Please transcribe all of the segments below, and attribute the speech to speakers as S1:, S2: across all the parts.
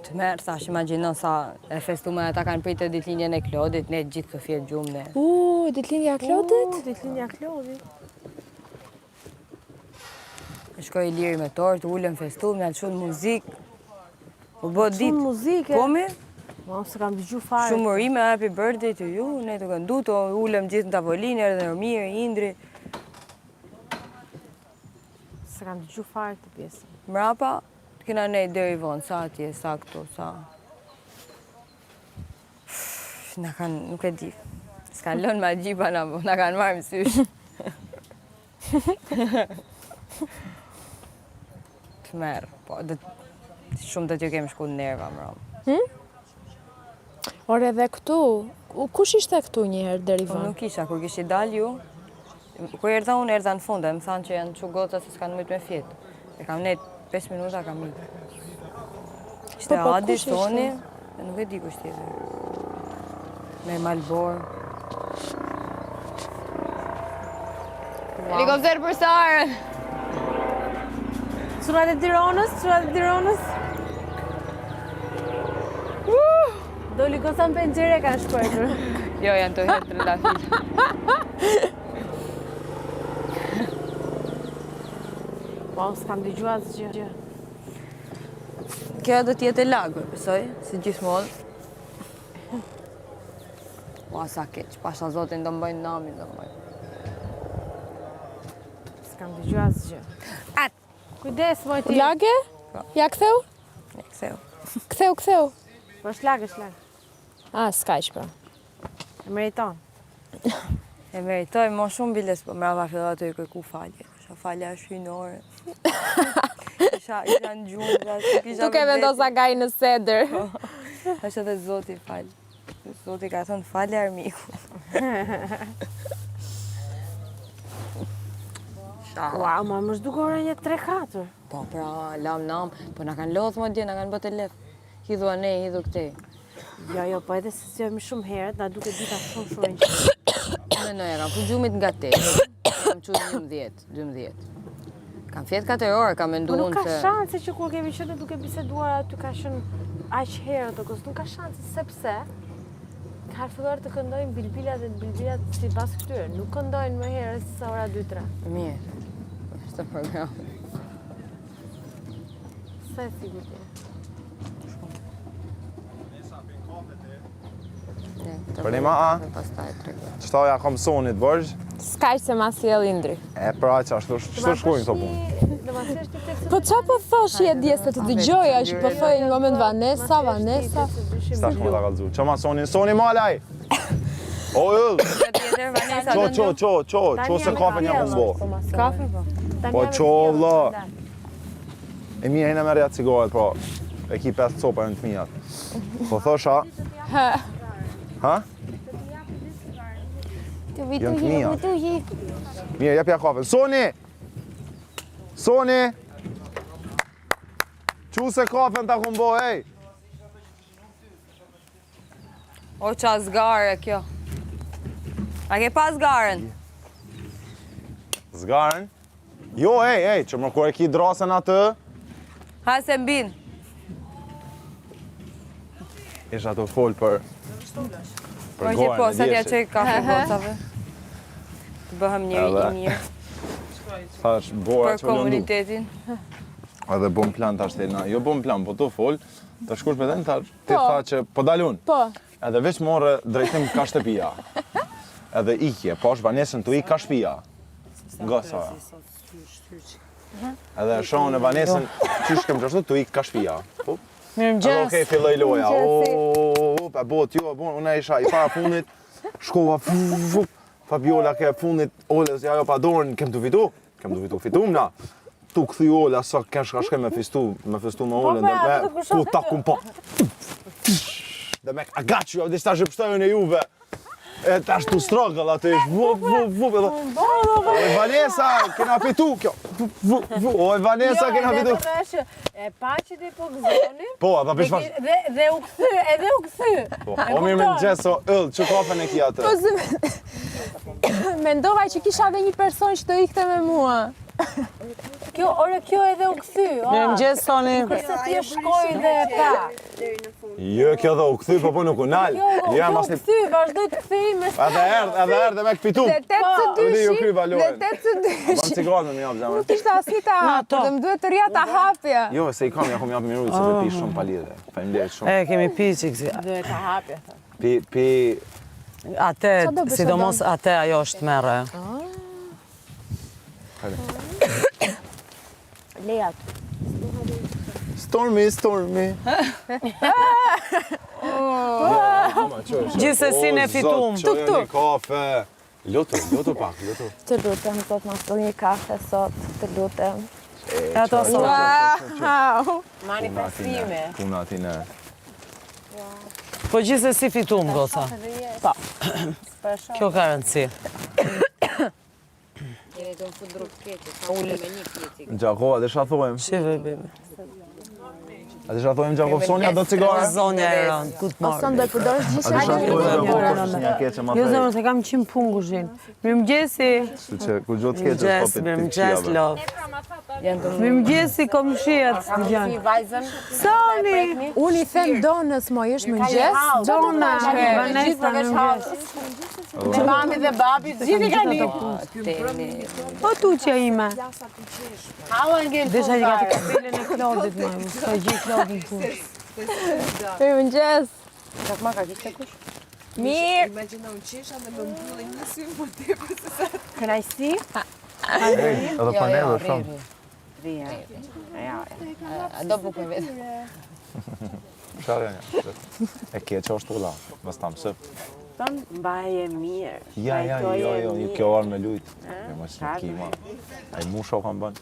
S1: Të merë, thash, imagjino sa e festume ata kanë pritë ditëlindjen e Klodit, ne gjithë të fjetë gjumë ne.
S2: Ditëlindja e Klodit?
S3: Ditëlindja e Klodit.
S1: Shkoj Iliri me tortë, ullëm festume, në shumë muzikë. U bë ditë.
S3: Shumë muzike.
S1: Komi?
S3: Ma, se kam dëgju fare.
S1: Shumë urime, happy birthday to you, ne të këndu, të ullëm gjithë në tavolinë, edhe Mirë, Indri.
S3: Se kam dëgju fare këtë pjesë.
S1: Mrapa, kena ne deri vonë, sa atje, sa këto, sa... Na kanë, nuk e di, s'kanë lënë ma gjipa na kanë marrë mësysh. Të merë, po, shumë të t'ju kemë shku në nerva, mrapa.
S2: Ore edhe këtu, kush ishte këtu njëherë deri
S1: Po
S2: vonë?
S1: nuk isha, kur kishi dalë ju, kur erdha unë, erdha në funde, më thanë që janë që goca se s'kanë mëjtë me fjetë. E kam ne 5 minuta kam ikë. Ishte Adi,
S2: kush ishte?
S1: Toni, e nuk e di kush tjetër. Me Malbor. Helikopter për Sarën!
S3: Curat e Tiranës. Doli goca në penxhere kanë shpërtur.
S1: Jo, janë të hetë relafil.
S3: Po, s'kam dëgju asgjë.
S1: Kjo do t'jetë e lagër, besoj, si gjithmonë. Ua, sa keq, pasha zotin do mbajnë namin, do mbajnë.
S3: S'kam dëgju asgjë. Kujdes, moj ti.
S2: Lage? Ja ktheu?
S1: Ne, ktheu.
S2: Ktheu.
S3: Po, shlag.
S2: S'kaq pra.
S3: E meriton.
S1: E meritoj, mo shumë biles, po mrava fillat të i kërku falje. Isha falja është hynore. Isha në gjumë,
S2: Duke vendosa gaj në seder.
S1: është edhe Zoti falj. Zoti ka thënë falje armiku.
S3: Ua, ma më shduke ora një 3-4.
S1: Po, pra, nam, po na kanë lodhë më dje, na kanë bëtë lef. Hidhu ane, hidhu këte.
S3: Jo, po edhe se zjojmë shumë herët, na duke dita shumë e
S1: Menoj, kam pu gjumit nga te. Kam qu 12. Kam fjetë 4 orë, kam mendu
S3: Po nuk
S1: unë
S3: ka
S1: se...
S3: shanse që kur kemi qenë duke biseduar aty ka qenë aq herët, nuk ka shanse sepse ka filluar të këndojnë bilbilat si pas këtyre. Nuk këndojnë më herë se sa ora 2-3.
S1: Mirë, është të program.
S3: Sa e sigurt je?
S4: Për një ma, qëta ja kom sonit bërgjë,
S2: S'kaq se ma sjell Indri.
S4: e pra që ashtu shkujnë këto punë.
S2: Po qa po thosh je dje se të dëgjoja që po thoj një moment Vanessa.
S4: Sta shmo ta kalëzu. Që ma soni malaj! O, yll! Qo se kafe një këmë bo.
S1: Kafe, po?
S4: Po qo, vla! E mirë hejnë me rjetë cigaret, po. E ki 5 copa në të mijat. Po thosha... Ha? Jënë të mijat. Mirë, jepja kafe. Soni! Qu se kafe në ta këmë bo, ej!
S1: O qa zgare kjo. A ke pas zgaren?
S4: Zgarën? Jo, ej, që më kur e ki drasën atë,
S1: Ha se mbin.
S4: isha të folë për
S1: Po që po, sa t'ja qej kafe gocave. Të bëhem njëri i mirë
S4: Thash, bora
S1: për
S4: që me lëndu.
S1: komunitetin.
S4: Edhe bëm plan tash të na, jo bëm plan, po të folë, të shkush me den, ti tha që po dalun.
S2: Po.
S4: Edhe veç morë drejtim ka shtëpia. Edhe ikje, po është Vanesën të ik ka shtëpia. Nga sa. Edhe shohën e Vanesën, qysh kem qashtu, të ik ka shtëpia. Edhe okej, filloj loja. E bot, jo, unë isha i para fundit, shkova, Fabiola ke fundit, Oles, ja jo pa dorën, kem të fitu, fitum na. Tu këthy Ola, sa kesh ka shke me festu me Olen, dhe me ku takun po. Dhe me, I got you, dhe shta shëpështojën e juve. E tash tu struggle atë ish, vup, edhe... O, Vanessa, kena fitu, kjo, o, Vanessa, kena fitu.
S3: E pa që ti po gëzoni.
S4: Po, ata pishmash.
S3: Dhe u këthy, edhe u këthy.
S4: Po, o mirë me në gjeso, që kafen e ki atë.
S2: Mendova që kisha dhe një person që të ikte me mua.
S3: Kjo edhe u kthy.
S5: Mirëmëngjes Toni.
S3: Se ti e shkoj dhe e pa.
S4: Jo, kjo dhe u kthy, po nuk u nal. Ja, mas
S3: Kthy, vazhdoj të kthej me
S4: Edhe erdhe me këpitu.
S2: Dhe 8-2.
S4: Ju kry valoren.
S2: Dhe 8-2.
S4: Ban cigaret me japë zemër.
S2: Nuk ishte asnjë ta hapë, dhe më duhet të rria ta hapja.
S4: Jo, se i kam, ja kom japë mirujt, se të pi shumë palidhe. Faleminderit shumë.
S5: Kemi pi çiksi.
S3: Duhet ta hapja.
S4: Pi...
S5: Atë, sidomos atë ajo është merre.
S3: Lejat.
S4: Stormi.
S5: Gjithsesi ne fitum.
S4: Tuk. Një kafe. Lutu pak.
S2: Të lutem, sot ma shtu një kafe sot, të lutem.
S5: Ato sot.
S2: Wow!
S3: Manifestime.
S4: Puna ati në...
S5: Po gjithsesi fitum, goca.
S2: Po.
S5: Kjo ka rëndësi.
S1: Jeni të më fut drogë keqe, ka ullë me një kjeti.
S4: Gjako, a dhe shathojmë?
S5: Shive, bebe.
S4: A dhe shathojmë Gjako, Sonja do cigare?
S5: Zonja e rënd, ku të marrë.
S2: Son do e përdorësh
S4: A
S2: gjithë
S4: dhe
S2: shajnë
S4: shathojmë një keqe ma
S6: Jo
S4: thej.
S6: zemër se kam 100 punë kuzhinë. Mirëmëngjesi.
S4: Që që ku gjotë keqe
S5: Mirëmëngjes,
S4: s'ka
S5: mirëmëngjes, love.
S6: Mirëmëngjesi komshiat.
S3: Si vajzën.
S6: Soni.
S2: Unë i them donës, moj, është mëngjes?
S6: Dona.
S3: Gjithë
S6: Vanessa,
S3: përveç
S6: mirëmëngjes.
S3: Me mami dhe babi, gjithë i kanë një.
S6: Po tuqja ime.
S3: Halla ngel
S6: Desha që ka të kapelen e Klodit, ma. Ska gjithë Klodin punë.
S2: Mirëmëngjes.
S1: Çak ma ka gjithë të kush?
S2: Mirë.
S3: Kënaqësi.
S4: Edhe për ne dhe shumë.
S1: A do bukë me vetë.
S4: Qarë janë? E keqe është ula, mës ta mësë.
S3: Ton mbaje mirë.
S4: Ja, një kjo arë me lujt. Jo, më që në kima. A i musha o kam bënë.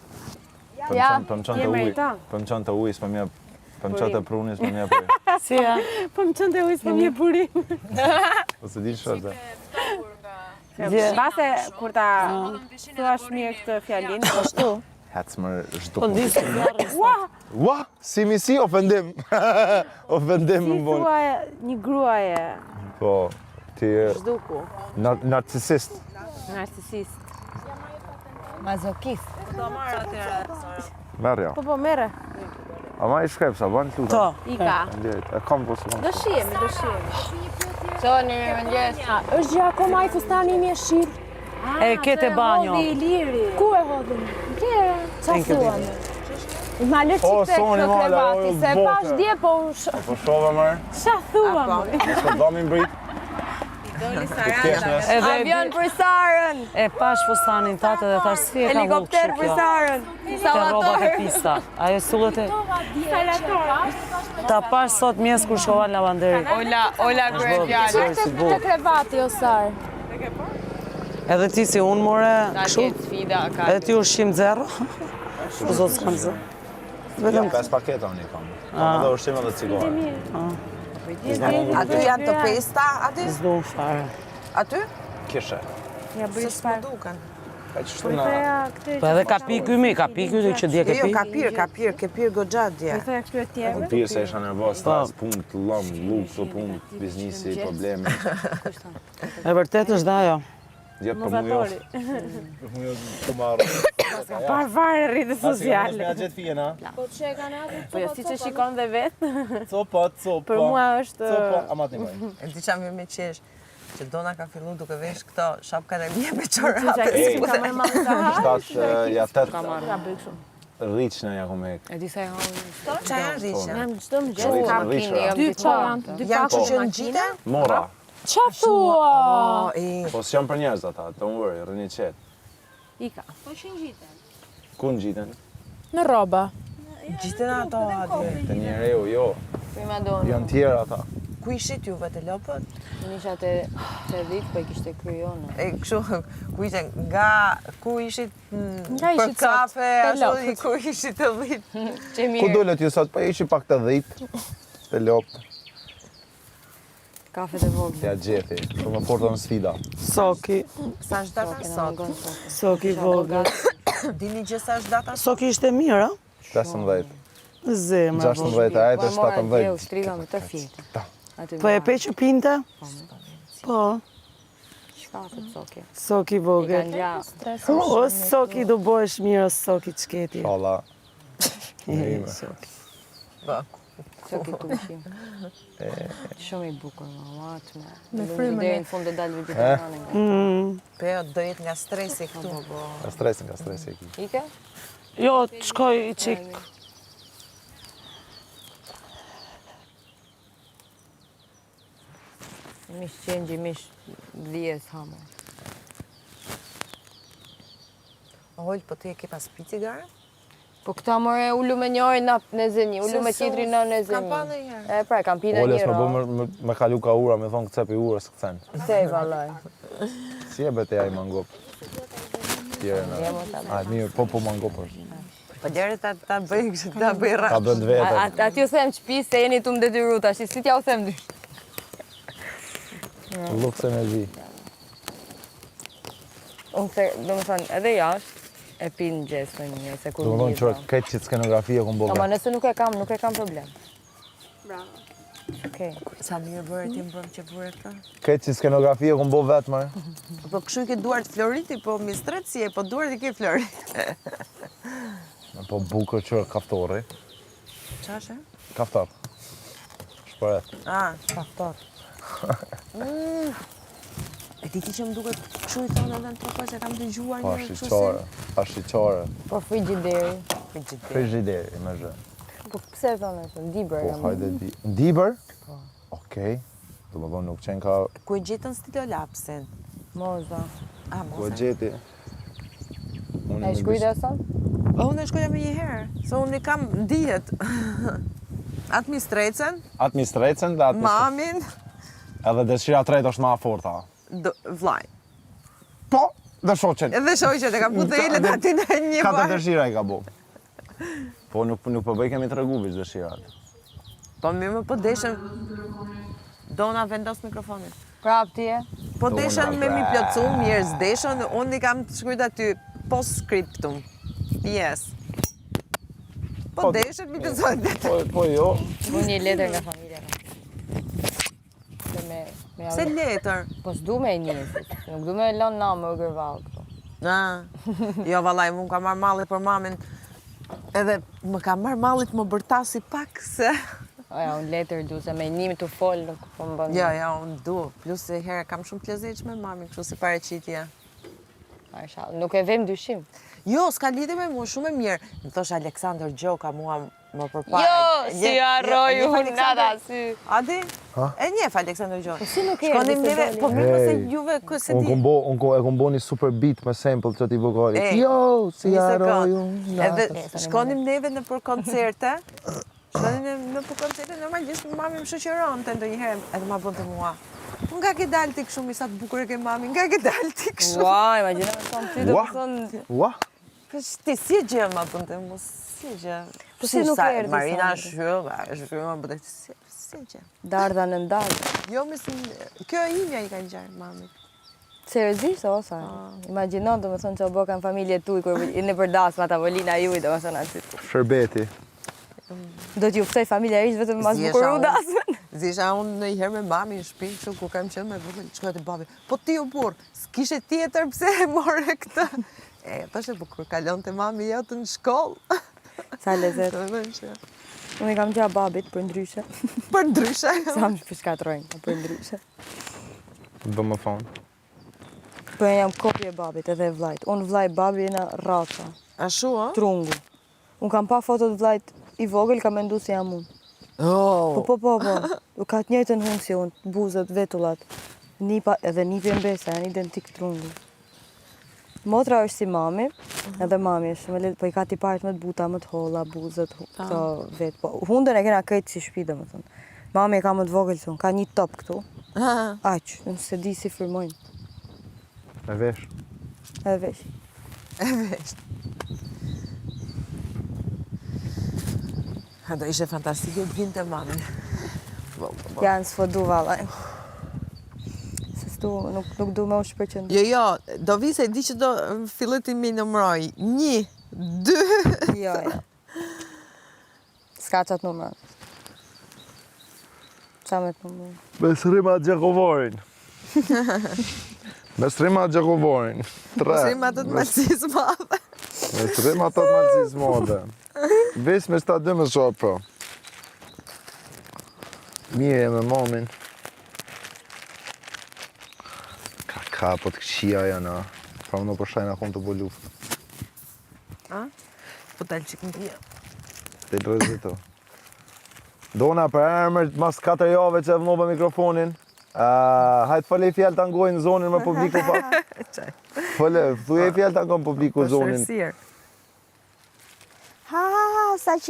S4: Për më qënë të uj. Për më qënë të ujës, për më qënë të prunis, për më për.
S5: Si ja?
S3: Po më qënë të ujës për një burim.
S4: Po se di që është.
S3: Base, kur ta thuash mirë këtë fjallin, po shtu.
S4: Hecë më
S5: Po
S4: zhduk.
S5: ndisë të fjarën.
S4: Ua, si, ofendim. Ofendim më
S3: Si
S4: bënë.
S3: thua një gruaje,
S4: Po, ti e
S3: zhduku,
S4: narcisist.
S3: narcisist.
S1: Mazokist.
S4: Merja.
S3: Po, mere.
S4: Ama i shkrep sa, banë të luta.
S5: To.
S3: Ika.
S4: Ndjerit, e kam po së
S3: Do shihemi.
S1: Soni, mirëmëngjes.
S2: Është gjë akoma i fustani një shqip.
S5: E kete banjo.
S3: Hodhi i liri.
S2: Ku e hodhëm? Tjera. Qa
S5: Thank you,
S2: thuan? Ma lë
S4: O,
S2: qikte
S4: Soni,
S2: këtë
S4: mala,
S2: krevati,
S4: o,
S2: se
S4: bote.
S2: pash dje, po
S4: Po shove mërë,
S2: qa thuan?
S4: s'ka dami mbrit.
S5: Edhe
S1: Avion për Sarën.
S5: e pash fustanin tatë dhe thash si e ka
S1: Helikopter
S5: vukë
S1: për
S5: kjo.
S1: Sarën.
S5: Te rrobat e pista. Ajo sullet e... Ta pash sot mjes kur shkova në lavanderi.
S1: Ola kërë fjallë.
S5: Si
S2: Të
S5: bukë.
S2: krevati, o Sarë.
S5: Edhe ti si unë more,
S1: Ta
S5: kështu?
S1: ketë sfida ka.
S5: Edhe ti ushqim zero? Po zot s'kam zë.
S4: Ja, 5 paketa unë i kam. Kam edhe ushqim edhe cigare.
S7: Aty janë të pesta, aty?
S5: S'du fare.
S7: Aty?
S4: Kishe.
S3: Ja bëj
S7: Se s'më duken.
S4: Ka që shtu në...
S5: Po edhe ka pikë mi, ka pikë që dje ke
S7: Jo,
S5: pikë.
S7: ka pirë, ke pirë goxha dje.
S3: Thoya këtyre tjerë.
S4: Pyrë se isha nervoz, stres, punë, të lëmë, lukë, të punë, biznisi, probleme.
S5: E vërtet është dhe ajo.
S4: Dje për mu jo. Për mu jo të marrë.
S3: Parvarë rrjetet sociale.
S4: Me a gjithë fjena.
S3: Po jo, si që shikon dhe vetë,
S4: Copa.
S3: për mua është...
S4: Ama të imaj.
S7: E ti qa mirë me qesh, që Dona ka fillu duke vesh këto shapkat e mje me
S3: Që
S7: qorate.
S3: që ka mërë mamë të ha,
S4: 7, ja 8
S3: ka bëj kështu.
S4: rriqë në ja ku me hek.
S1: E di sa e hanë.
S7: Qa janë rrisha?
S3: Jam çdo mëngjes
S4: Rriqë
S3: kam
S4: në rriqëra.
S2: Dy qa janë?
S7: Janë që që në gjite?
S4: Mora.
S2: Qa thua?
S4: Po s'jam për njerëz ata, don't worry, rëni qetë.
S3: Ika.
S4: Ku në gjiten?
S2: Në roba.
S7: Gjiten ato atje.
S4: Të njereu, jo.
S1: Prima donë.
S4: Janë tjera ata.
S7: Ku ishit juve të lopët?
S1: Unë isha të rritë, po e kishte kryonë.
S7: E kështu, ku ishte nga, ku ishit
S2: Nga
S7: për
S2: ishit sot,
S7: kafe,
S2: të
S7: ashtu,
S2: lopët.
S7: ku ishit të dhit.
S1: Që
S4: Ku
S1: mirë.
S4: dole t'ju sot? Po ishi pak të dhit. Të lopë.
S1: Kafe të vogë.
S4: Ja gjethi. Po më portën sfida.
S5: Soki,
S7: Sa është data sot?
S5: soki vogël.
S7: Dini që sa është data sot?
S5: Soki ishte mirë, a?
S4: 15.
S5: Zemra.
S4: 16, a e të 17.
S1: U shtriga me të fjetë.
S5: Po e pe që pinte? Po.
S1: kafe të soki.
S5: Soki
S1: I
S5: vogël.
S1: kanë gja.
S5: O soki do bëhesh mirë o soki çketi.
S4: Inshallah.
S5: Soki.
S1: Soki të ushim. Shumë i bukur, ma, atme.
S2: Me frymën
S1: Deri
S2: e-
S1: në fund do dalë vegetariane nga.
S7: Po jo, do jetë nga stresi këtu.
S4: Ka stresi e ki.
S1: Ike?
S5: Jo, të shkoj i qik.
S1: Mish qenjë, mish dhjes hama.
S7: Ol, po ti e ke pas pi cigare?
S1: Po këta more ullu me njërin në zënji, ullu me tjetrin në zënji.
S7: Kam pa në herë.
S1: E pra, kam pina
S4: Oles
S1: njëra.
S4: me bo me kalu ka ura, me thonë këcepi urës këcen.
S1: Sej, valaj.
S4: Si e bete ja i mangop? Tjere në. A, mirë, po mangop është.
S7: Po deri ta bëj kështu, ta bëj
S4: Ta
S7: rrap.
S4: bënd vete.
S1: Ati u them qëpi se jeni tu më detyru tash, si t'ja u them dysh.
S4: Lukës energji.
S1: Unë se, do më thënë, edhe jashtë, e pinë gjesë me një, se kur
S4: Do më thonë që
S1: njëza.
S4: këtë që skenografia ku më
S1: Ama
S4: boga.
S1: nëse nuk e kam problem. Bravo. Okej.
S7: Sa mirë bëre ti mbëm që bëre këta.
S4: Këtë që skenografia ku më bo vetë, mare.
S7: Po kështu i ke duart Floriti, po mistret si e, po duart i ke Florit.
S4: Po bukër që kaftori.
S7: Çashe?
S4: Kaftar. Shpëret.
S7: Ah,
S1: Kaftar.
S7: e ti që më duket kështu i thonë edhe në tropa që kam dëgjuar
S4: Pa
S7: një kështu
S4: shqiqare. Pa shqiqare.
S1: Po frigideri.
S4: Frigideri, me zhë.
S1: Po pse thonë e thonë, dibër
S4: Po,
S1: jam.
S4: hajde di. Dibër? Okej. Do më thonë nuk qenë ka...
S7: Ku e gjetën stilolapsin?
S1: Moza.
S7: Ah,
S4: Ku e
S7: mos.
S4: gjeti?
S1: E shkujtë e son?
S7: Po unë e shkoja me një herë, se unë i kam dijet. Administrecën,
S4: Atë mistrecen dhe atë
S7: mamin,
S4: Edhe dëshira tretë është ma forta.
S7: vllaj.
S4: Po, dhe shoqen.
S7: Edhe shoqet e kam putë ilet aty në një
S4: Katër
S7: bar.
S4: dëshira i ka bo. Po nuk po bëj kemi të regu vishë dëshirat.
S7: Po mirë më po deshen, dona vendos mikrofonin.
S1: Prap ti e?
S7: Po
S4: Dona,
S7: deshen me mi plotsu, mirë s'deshen, unë i kam të shkryt aty post-scriptum. Yes. Po deshen mi plotsu.
S4: Po jo.
S1: Unë një letër nga familja. Se me
S7: Se letër?
S1: Po s'du me i njësit. Nuk du me e lënë na më gërvallë këto.
S7: Jo vallaj, mu ka marrë malli për mamin. Edhe më ka marrë mallit më bërtasi pak se...
S1: Oja, unë letër du, se me njimi të folë nuk po më bënë.
S7: Ja, unë du. Plus se herë kam shumë të lezeqme mami, kështu si pareqitje.
S1: Nuk e vem dyshim.
S7: Jo, s'ka lidhje me mua, shumë e mirë. Më thosh Aleksandr Gjoka mua më përpara.
S1: Jo, si harroj unë nada, si...
S7: Adi? E njef Aleksandr Gjoka.
S1: Si nuk e
S7: Shkonim
S1: se
S7: neve,
S1: doli.
S7: po mirë mëse
S4: Hey.
S7: juve këse
S4: Unë
S7: di.
S4: e kom bo një super beat me sample që ti vokali.
S7: Ej,
S4: Jo, si
S7: një
S4: haroj
S7: sekond.
S4: unë.
S7: Edhe shkonim neve në për koncerte. Shkonim në për koncerte, normalisht mami më shoqëron të ndonjëherë, edhe ma bënte mua. Nga ke dalë ti kështu, mi sa të bukur e ke mami, nga ke dalë ti kështu.
S1: Ua, imagina me thonë ty, do
S4: Ua.
S1: më thonë...
S4: Ua?
S7: Po ti si e gjë ma bënte mua, si e gjë.
S1: Po si nuk erdhi
S7: Marina
S1: Sandra?
S7: shfyë ma bëte, si e gjë.
S1: Dardha në ndalë.
S7: Jo, kjo e imja i ka gjarë mami.
S1: Seriozisht, o sa? Imaginon, do më thonë që o bo kanë familje tuj, kur në përdas ma tavolina juj, do më thonë aty.
S4: Shërbeti.
S1: Do t'ju ftoj familja ishtë vetëm mas
S7: Zjesha
S1: bukuru
S7: unë-
S1: dasmen.
S7: Zisha unë në i herë me mami në shtëpi, kështu ku kam qenë me vogël, shkoj te babi. Po ti u burr, s'kishe tjetër pse e morë këtë? E, thashë po kur kalon te mami jote në shkollë.
S1: Sa lezet.
S7: Do të thënë që
S1: Unë i kam gja babit për ndryshe.
S7: për ndryshe.
S1: Sa më shpishkatrojnë, për ndryshe.
S4: Bë më thonë.
S1: Po jam kopje e babit edhe e vlajt. Unë vlaj babi jena raca,
S7: Ashtu, ë?
S1: trungu. Unë kam pa fotot vlajt i vogël, kam mendu si jam unë.
S7: Oh.
S1: Po. U ka të njëjtën hunë si unë, buzët, vetullat. Nipa, edhe nipi e mbesa, janë identik trungu. Motra është si mami, edhe mami është me po i ka t'i partë më të buta, më të holla, buzët, këto vetë. Po hundën e kena krejtë si shpi, dhe më thënë. Mami e ka më të vogël thonë, ka një top këtu. Aq, unë se di si firmojnë,
S4: Me vesh.
S1: edhe vesh.
S7: E vesh. Do ishe fantastike të vinte mamin.
S1: Janë sfodu vallaj. Se s'du, nuk du me u shpërqendu.
S7: Jo, do vi se di që do filloj të mi numëroj. 1, 2.
S1: Jo. S'ka qatë numra. Qa me të numra?
S4: Me sërima Gjakovorin. Me strima Gjakovorin. 3.
S7: Strima të malësis madhe.
S4: Me strima të malësis madhe. Ves me sta 2 më shopë, po. Mirë e me mamin. Ka po të këqia janë, pra më në përshajnë akon të bo luft.
S7: Po talë qik në tia.
S4: Të i rëzito. Dona për emër, mas 4 jave që e vënove mikrofonin. Hajtë fële i fjallë të angojnë zonin me publiku pa. Fële, thuj e fjallë të angojnë publiku zonin.
S7: Shërsirë.
S1: Ha, sa që